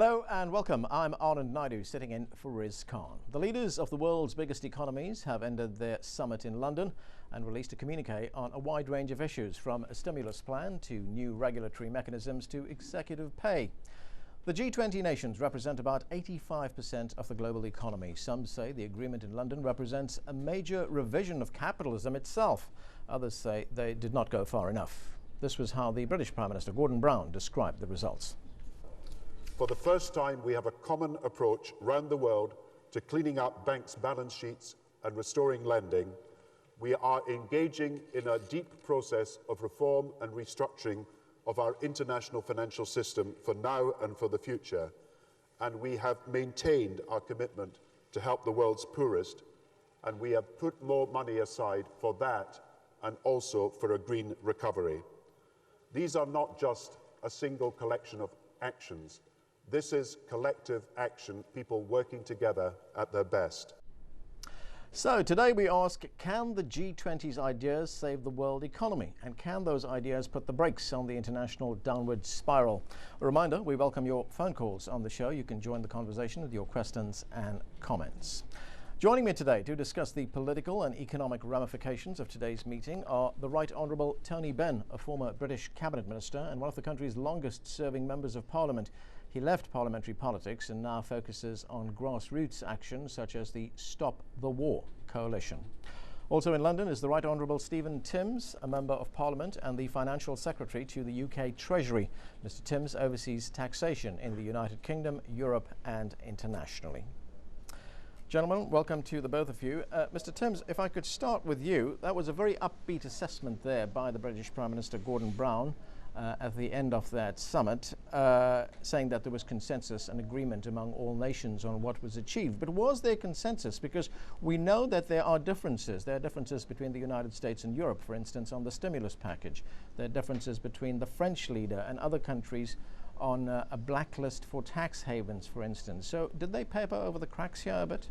Hello and welcome. I'm Anand Naidu, sitting in for Riz Khan. The leaders of the world's biggest economies have ended their summit in London and released a communique on a wide range of issues, from a stimulus plan to new regulatory mechanisms to executive pay. The G20 nations represent about 85% of the global economy. Some say the agreement in London represents a major revision of capitalism itself. Others say they did not go far enough. This was how the British Prime Minister Gordon Brown described the results. For the first time, we have a common approach around the world to cleaning up banks' balance sheets and restoring lending. We are engaging in a deep process of reform and restructuring of our international financial system for now and for the future. And we have maintained our commitment to help the world's poorest, and we have put more money aside for that and also for a green recovery. These are not just a single collection of actions. This is collective action, people working together at their best. So today we ask, can the G20's ideas save the world economy? And can those ideas put the brakes on the international downward spiral? A reminder, we welcome your phone calls on the show. You can join the conversation with your questions and comments. Joining me today to discuss the political and economic ramifications of today's meeting are the Right Honourable Tony Benn, a former British Cabinet Minister and one of the country's longest-serving members of Parliament. He left parliamentary politics and now focuses on grassroots action such as the Stop the War coalition. Also in London is the Right Honourable Stephen Timms, a Member of Parliament and the Financial Secretary to the UK Treasury. Mr Timms oversees taxation in the United Kingdom, Europe and internationally. Gentlemen, welcome to the both of you. Mr Timms, if I could start with you, that was a very upbeat assessment there by the British Prime Minister Gordon Brown at the end of that summit, saying that there was consensus and agreement among all nations on what was achieved. But was there consensus? Because we know that there are differences. There are differences between the United States and Europe, for instance, on the stimulus package. There are differences between the French leader and other countries on a blacklist for tax havens, for instance. So did they paper over the cracks here a bit?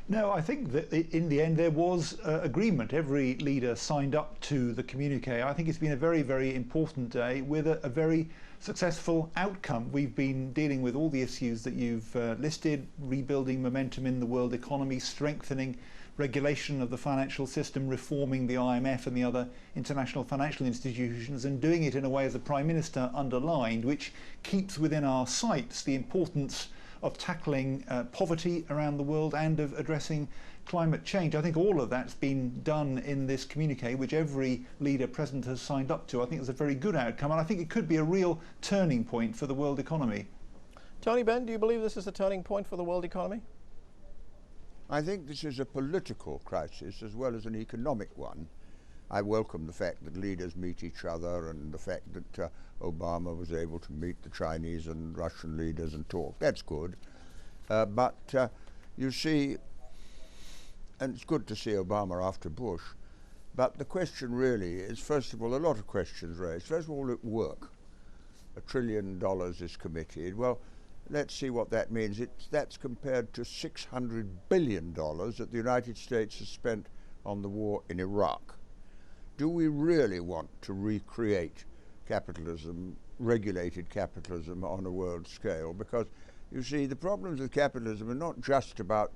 No, I think that in the end there was agreement. Every leader signed up to the communique. I think it's been a very, very important day with a very successful outcome. We've been dealing with all the issues that you've listed: rebuilding momentum in the world economy, strengthening regulation of the financial system, reforming the IMF and the other international financial institutions, and doing it in a way, as the Prime Minister underlined, which keeps within our sights the importance of tackling poverty around the world and of addressing climate change. I think all of that's been done in this communique, which every leader present has signed up to. I think it's a very good outcome, and I think it could be a real turning point for the world economy. Tony Benn, do you believe this is a turning point for the world economy? I think this is a political crisis as well as an economic one. I welcome the fact that leaders meet each other and the fact that Obama was able to meet the Chinese and Russian leaders and talk. That's good. But you see, and it's good to see Obama after Bush, but the question really is, first of all, a lot of questions raised. First of all, at work. $1 trillion is committed. Well, let's see what that means. That's compared to $600 billion that the United States has spent on the war in Iraq. Do we really want to recreate capitalism, regulated capitalism on a world scale? Because, you see, the problems with capitalism are not just about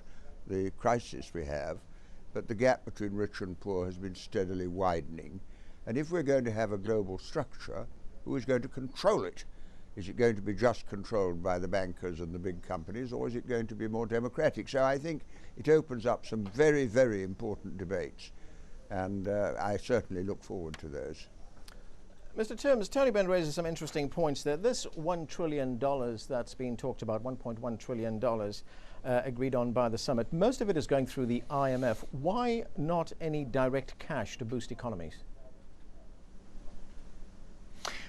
the crisis we have, but the gap between rich and poor has been steadily widening. And if we're going to have a global structure, who is going to control it? Is it going to be just controlled by the bankers and the big companies, or is it going to be more democratic? So I think it opens up some very, very important debates. And I certainly look forward to those. Mr Timms, Tony Benn raises some interesting points there. This $1 trillion that's been talked about, $1.1 trillion agreed on by the summit, most of it is going through the IMF. Why not any direct cash to boost economies?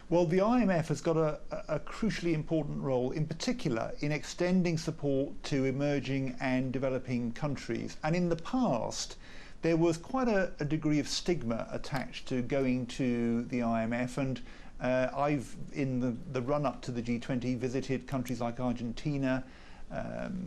Well, the IMF has got a crucially important role, in particular in extending support to emerging and developing countries. And in the past, there was quite a degree of stigma attached to going to the IMF, and I've, in the run-up to the G20, visited countries like Argentina,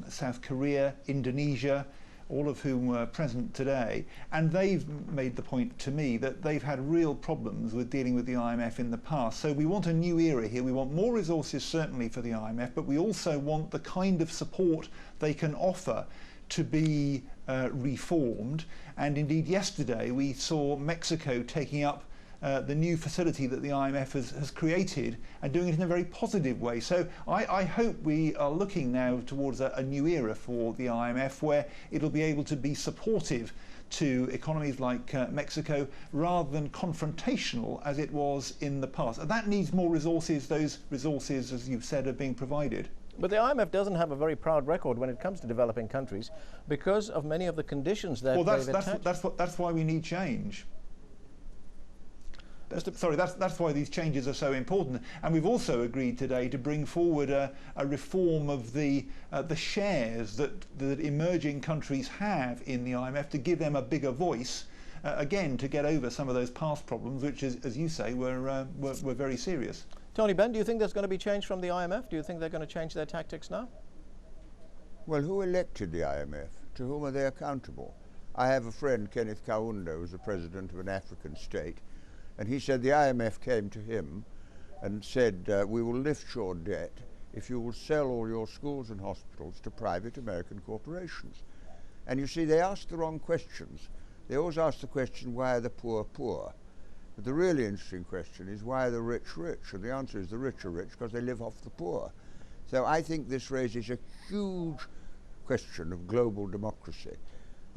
South Korea, Indonesia, all of whom were present today, and they've made the point to me that they've had real problems with dealing with the IMF in the past. So we want a new era here. We want more resources certainly for the IMF, but we also want the kind of support they can offer to be reformed. And indeed yesterday we saw Mexico taking up the new facility that the IMF has created and doing it in a very positive way. So I hope we are looking now towards a new era for the IMF where it'll be able to be supportive to economies like Mexico rather than confrontational as it was in the past. And that needs more resources. Those resources, as you've said, are being provided. But the IMF doesn't have a very proud record when it comes to developing countries because of many of the conditions that that's why we need change. That's why these changes are so important. And we've also agreed today to bring forward a reform of the shares that emerging countries have in the IMF to give them a bigger voice, again, to get over some of those past problems, which, as you say, were very serious. Tony Benn, do you think there's going to be change from the IMF? Do you think they're going to change their tactics now? Well, who elected the IMF? To whom are they accountable? I have a friend, Kenneth Kaunda, who's the president of an African state, and he said the IMF came to him and said, we will lift your debt if you will sell all your schools and hospitals to private American corporations. And you see, they ask the wrong questions. They always ask the question, why are the poor poor? But the really interesting question is, why are the rich rich? And the answer is the rich are rich because they live off the poor. So I think this raises a huge question of global democracy.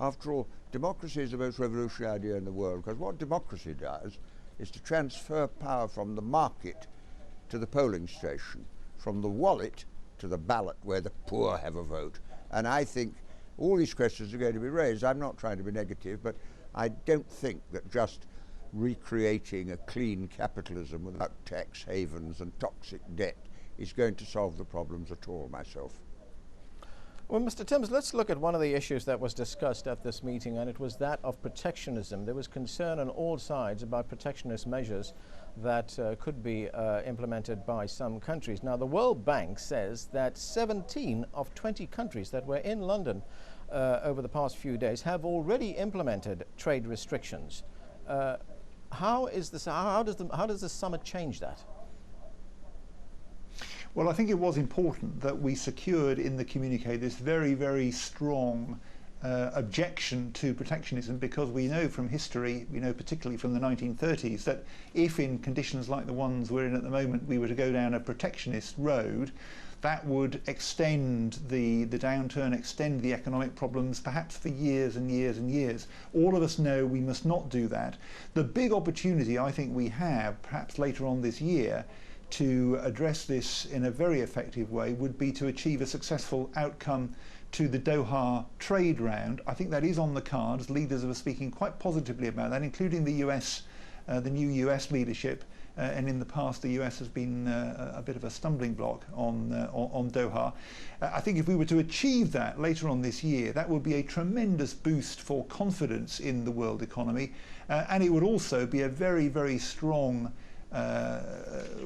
After all, democracy is the most revolutionary idea in the world, because what democracy does is to transfer power from the market to the polling station, from the wallet to the ballot where the poor have a vote. And I think all these questions are going to be raised. I'm not trying to be negative, but I don't think that just recreating a clean capitalism without tax havens and toxic debt is going to solve the problems at all myself. Well, Mr. Timms, let's look at one of the issues that was discussed at this meeting, and it was that of protectionism. There was concern on all sides about protectionist measures that could be implemented by some countries. Now, the World Bank says that 17 of 20 countries that were in London over the past few days have already implemented trade restrictions. How does the summit change that? Well, I think it was important that we secured in the communique this very, very strong objection to protectionism, because we know from history, we know particularly from the 1930s, that if in conditions like the ones we're in at the moment we were to go down a protectionist road, that would extend the downturn, extend the economic problems, perhaps for years and years and years. All of us know we must not do that. The big opportunity I think we have, perhaps later on this year, to address this in a very effective way would be to achieve a successful outcome to the Doha trade round. I think that is on the cards. Leaders are speaking quite positively about that, including the US, the new US leadership. And in the past, the US has been a bit of a stumbling block on Doha. I think if we were to achieve that later on this year, that would be a tremendous boost for confidence in the world economy. And it would also be a very, very strong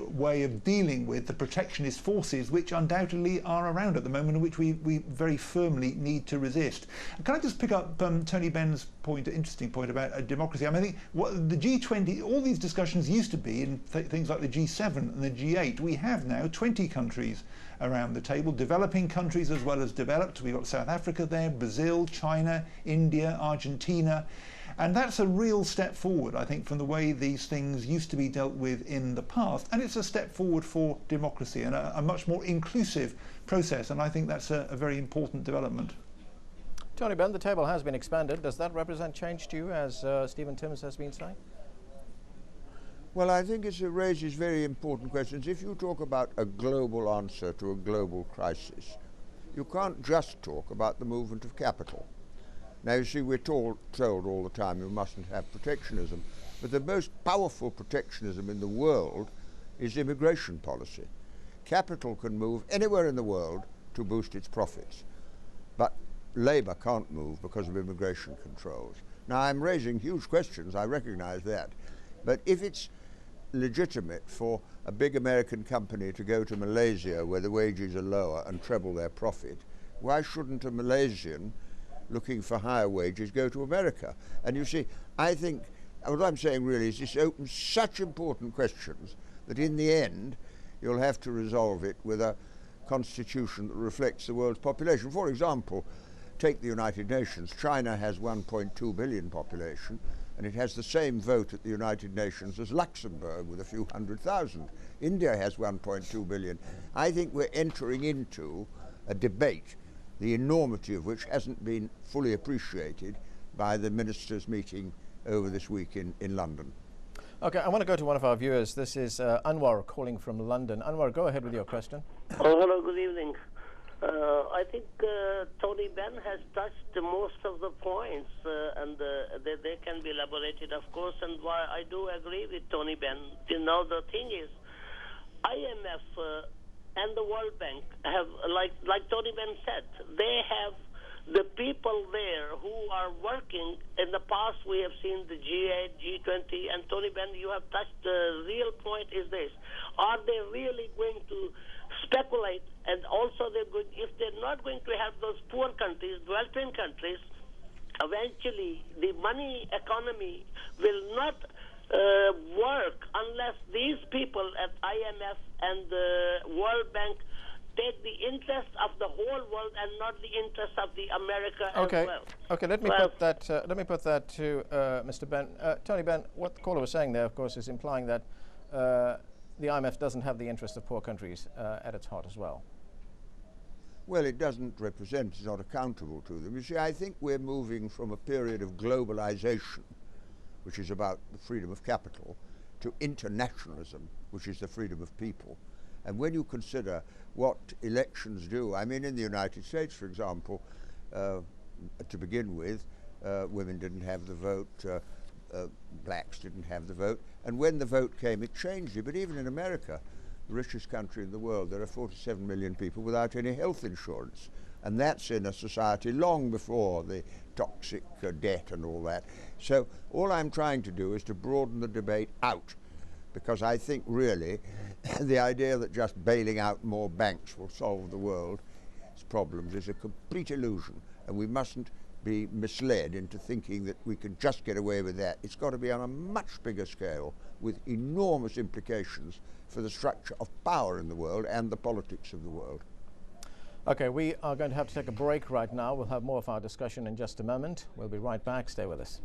way of dealing with the protectionist forces which undoubtedly are around at the moment and which we very firmly need to resist. Can I just pick up Tony Benn's point, interesting point about democracy? I mean, I think what the G20, all these discussions used to be in things like the G7 and the G8. We have now 20 countries around the table, developing countries as well as developed. We've got South Africa there, Brazil, China, India, Argentina. And that's a real step forward, I think, from the way these things used to be dealt with in the past. And it's a step forward for democracy and a much more inclusive process. And I think that's a very important development. Tony Benn, the table has been expanded. Does that represent change to you, as Stephen Timms has been saying? Well, I think it raises very important questions. If you talk about a global answer to a global crisis, you can't just talk about the movement of capital. Now, you see, we're told all the time we mustn't have protectionism, but the most powerful protectionism in the world is immigration policy. Capital can move anywhere in the world to boost its profits, but labour can't move because of immigration controls. Now, I'm raising huge questions, I recognise that, but if it's legitimate for a big American company to go to Malaysia where the wages are lower and treble their profit, why shouldn't a Malaysian looking for higher wages go to America. And you see, I think what I'm saying really is this opens such important questions that in the end you'll have to resolve it with a constitution that reflects the world's population. For example, take the United Nations. China has 1.2 billion population, and it has the same vote at the United Nations as Luxembourg with a few 100,000. India has 1.2 billion. I think we're entering into a debate, the enormity of which hasn't been fully appreciated by the ministers meeting over this week in London. Okay, I want to go to one of our viewers. This is Anwar calling from London. Anwar, go ahead with your question. Oh, hello, good evening. I think Tony Benn has touched most of the points, and they can be elaborated, of course, and why I do agree with Tony Benn. You know, the thing is, IMF and the World Bank have, like Tony Benn said, they have the people there who are working. In the past, we have seen the G8, G20, and Tony Benn, you have touched the real point is this. Are they really going to speculate? And also, if they're not going to have those poor countries, developing countries, eventually the money economy will not work unless these people at IMF and the World Bank take the interest of the whole world and not the interest of the America as well. Okay, let me put that to Mr. Benn. Tony Benn, what the caller was saying there, of course, is implying that the IMF doesn't have the interest of poor countries at its heart as well. Well, it doesn't represent, it's not accountable to them. You see, I think we're moving from a period of globalization, which is about the freedom of capital, to internationalism, which is the freedom of people. And when you consider what elections do, I mean, in the United States, for example, to begin with, women didn't have the vote, blacks didn't have the vote, and when the vote came, it changed it. But even in America, the richest country in the world, there are 47 million people without any health insurance. And that's in a society long before the toxic debt and all that. So all I'm trying to do is to broaden the debate out, because I think really the idea that just bailing out more banks will solve the world's problems is a complete illusion, and we mustn't be misled into thinking that we can just get away with that. It's got to be on a much bigger scale with enormous implications for the structure of power in the world and the politics of the world. Okay, we are going to have to take a break right now. We'll have more of our discussion in just a moment. We'll be right back. Stay with us.